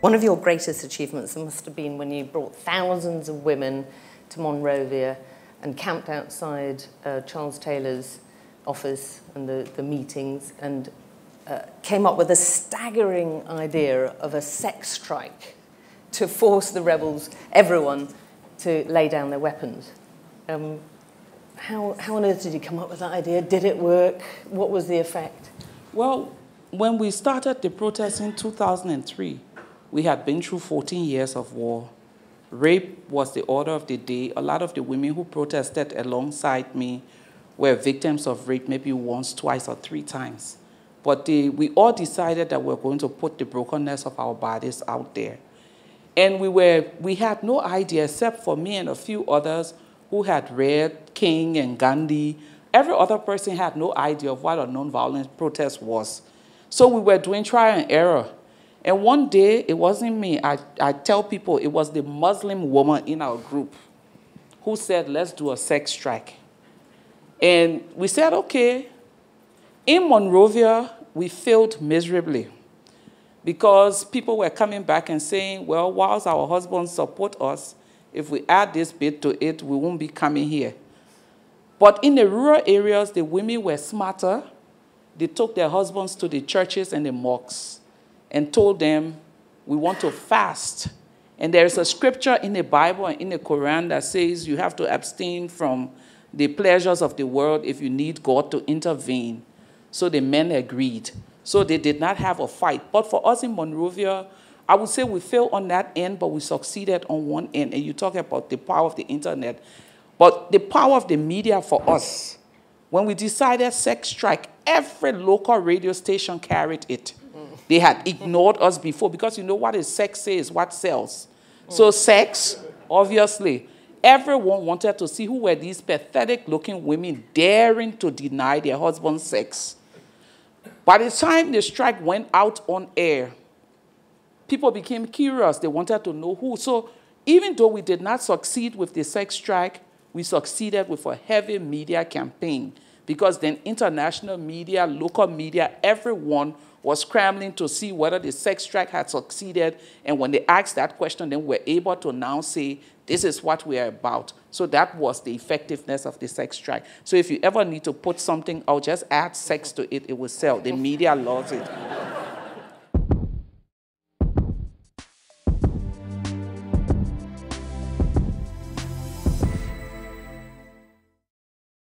One of your greatest achievements must have been when you brought thousands of women to Monrovia and camped outside Charles Taylor's office and the meetings and came up with a staggering idea of a sex strike to force the rebels, everyone, to lay down their weapons. How on earth did you come up with that idea? Did it work? What was the effect? Well, when we started the protest in 2003, we had been through 14 years of war. Rape was the order of the day. A lot of the women who protested alongside me were victims of rape maybe once, twice, or 3 times. But we all decided that we're going to put the brokenness of our bodies out there. And we had no idea, except for me and a few others who had read King and Gandhi. Every other person had no idea of what a nonviolent protest was. So we were doing trial and error. And one day, it wasn't me. I tell people it was the Muslim woman in our group who said, let's do a sex strike. And we said, okay. In Monrovia, we failed miserably because people were coming back and saying, well, whilst our husbands support us, if we add this bit to it, we won't be coming here. But in the rural areas, the women were smarter. They took their husbands to the churches and the mosques and told them, we want to fast. And there's a scripture in the Bible and in the Quran that says you have to abstain from the pleasures of the world if you need God to intervene. So the men agreed. So they did not have a fight. But for us in Monrovia, I would say we failed on that end, but we succeeded on one end. And you talk about the power of the internet. But the power of the media for us, when we decided sex strike, every local radio station carried it. They had ignored us before because you know what is sex is, what sells. So sex, obviously, everyone wanted to see who were these pathetic-looking women daring to deny their husband's sex. By the time the strike went out on air, people became curious. They wanted to know who. So even though we did not succeed with the sex strike, we succeeded with a heavy media campaign because then international media, local media, everyone was scrambling to see whether the sex strike had succeeded. And when they asked that question, then we're able to now say, this is what we are about. So that was the effectiveness of the sex strike. So if you ever need to put something out, just add sex to it, it will sell. The media loves it.